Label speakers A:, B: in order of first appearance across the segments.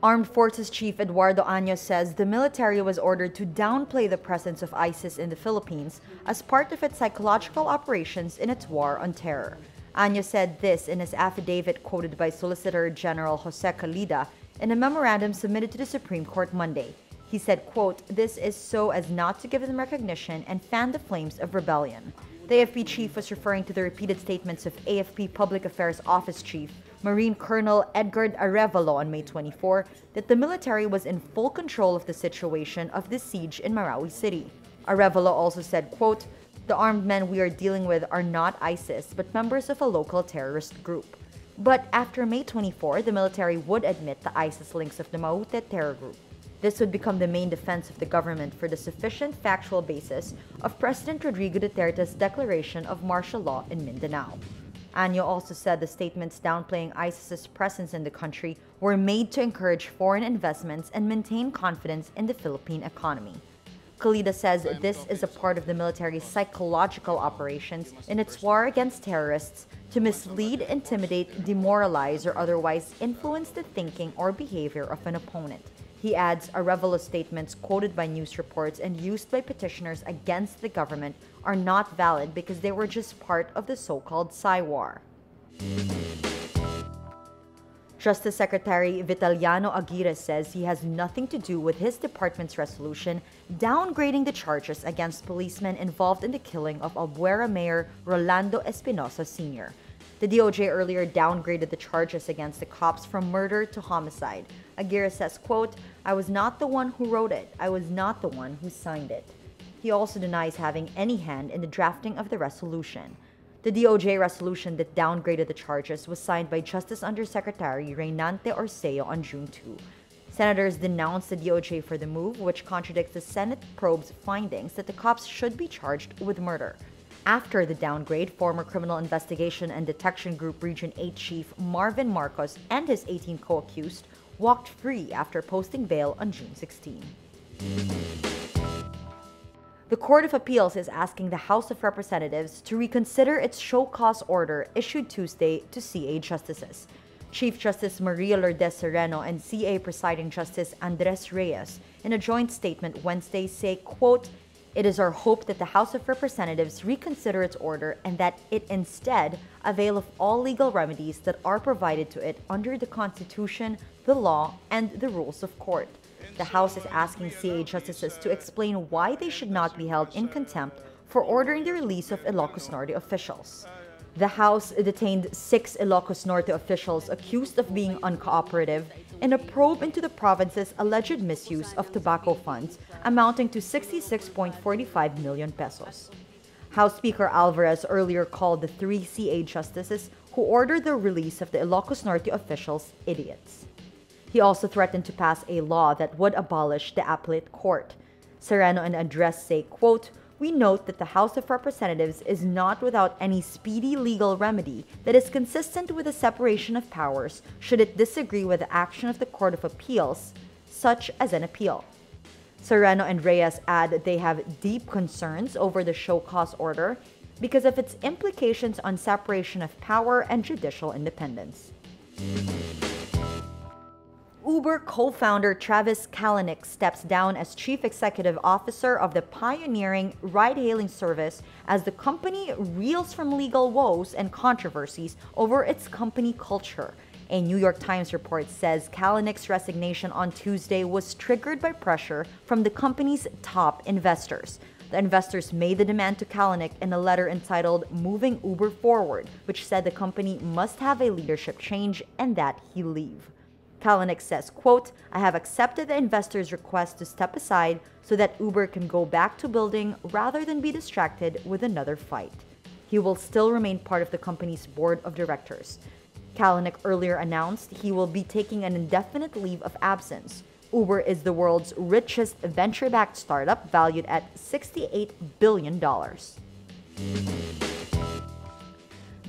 A: Armed Forces Chief Eduardo Año says the military was ordered to downplay the presence of ISIS in the Philippines as part of its psychological operations in its war on terror. Año said this in his affidavit quoted by Solicitor General Jose Calida in a memorandum submitted to the Supreme Court Monday. He said, quote, "This is so as not to give them recognition and fan the flames of rebellion." The AFP chief was referring to the repeated statements of AFP Public Affairs Office Chief Marine Colonel Edgar Arevalo on May 24 that the military was in full control of the situation of the siege in Marawi City. Arevalo also said, quote, "The armed men we are dealing with are not ISIS, but members of a local terrorist group." But after May 24, the military would admit the ISIS links of the Maute terror group. This would become the main defense of the government for the sufficient factual basis of President Rodrigo Duterte's declaration of martial law in Mindanao. Año also said the statements downplaying ISIS's presence in the country were made to encourage foreign investments and maintain confidence in the Philippine economy. Calida says this is a part of the military's psychological operations in its war against terrorists to mislead, intimidate, demoralize, or otherwise influence the thinking or behavior of an opponent. He adds, Arevalo's statements quoted by news reports and used by petitioners against the government are not valid because they were just part of the so-called Psy-War. Justice Secretary Vitaliano Aguirre says he has nothing to do with his department's resolution downgrading the charges against policemen involved in the killing of Aguirre Mayor Rolando Espinosa Sr. The DOJ earlier downgraded the charges against the cops from murder to homicide. Aguirre says, quote, "I was not the one who wrote it. I was not the one who signed it." He also denies having any hand in the drafting of the resolution. The DOJ resolution that downgraded the charges was signed by Justice Undersecretary Reynante Orseo on June 2. Senators denounced the DOJ for the move, which contradicts the Senate probe's findings that the cops should be charged with murder. After the downgrade, former Criminal Investigation and Detection Group Region 8 Chief Marvin Marcos and his 18 co-accused walked free after posting bail on June 16. The Court of Appeals is asking the House of Representatives to reconsider its show cause order issued Tuesday to CA justices. Chief Justice Maria Lourdes Sereno and CA Presiding Justice Andres Reyes, in a joint statement Wednesday, say, quote, "It is our hope that the House of Representatives reconsider its order and that it instead avail of all legal remedies that are provided to it under the Constitution, the law, and the rules of court." The House is asking CA justices to explain why they should not be held in contempt for ordering the release of Ilocos Norte officials. The House detained 6 Ilocos Norte officials accused of being uncooperative in a probe into the province's alleged misuse of tobacco funds amounting to 66.45 million pesos. House Speaker Alvarez earlier called the 3 CA justices who ordered the release of the Ilocos Norte officials idiots. He also threatened to pass a law that would abolish the appellate court. Sereno and Andres say, quote, "We note that the House of Representatives is not without any speedy legal remedy that is consistent with the separation of powers should it disagree with the action of the Court of Appeals, such as an appeal." Sereno and Reyes add that they have deep concerns over the show cause order because of its implications on separation of power and judicial independence. Uber co-founder Travis Kalanick steps down as chief executive officer of the pioneering ride-hailing service as the company reels from legal woes and controversies over its company culture. A New York Times report says Kalanick's resignation on Tuesday was triggered by pressure from the company's top investors. The investors made the demand to Kalanick in a letter entitled "Moving Uber Forward," which said the company must have a leadership change and that he leave. Kalanick says, quote, "I have accepted the investors' request to step aside so that Uber can go back to building rather than be distracted with another fight." He will still remain part of the company's board of directors. Kalanick earlier announced he will be taking an indefinite leave of absence. Uber is the world's richest venture-backed startup, valued at $68 billion.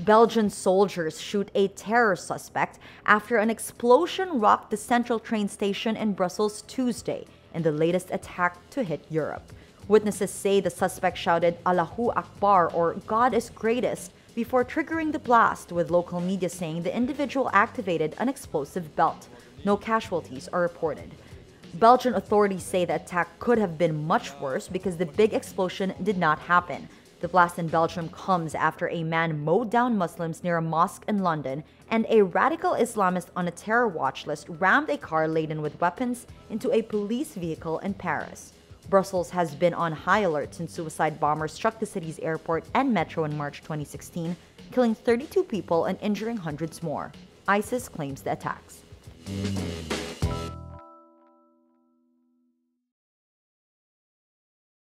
A: Belgian soldiers shoot a terror suspect after an explosion rocked the central train station in Brussels Tuesday, in the latest attack to hit Europe. Witnesses say the suspect shouted "Allahu Akbar," or "God is greatest," before triggering the blast, with local media saying the individual activated an explosive belt. No casualties are reported. Belgian authorities say the attack could have been much worse because the big explosion did not happen. The blast in Belgium comes after a man mowed down Muslims near a mosque in London, and a radical Islamist on a terror watch list rammed a car laden with weapons into a police vehicle in Paris. Brussels has been on high alert since suicide bombers struck the city's airport and metro in March 2016, killing 32 people and injuring hundreds more. ISIS claims the attacks.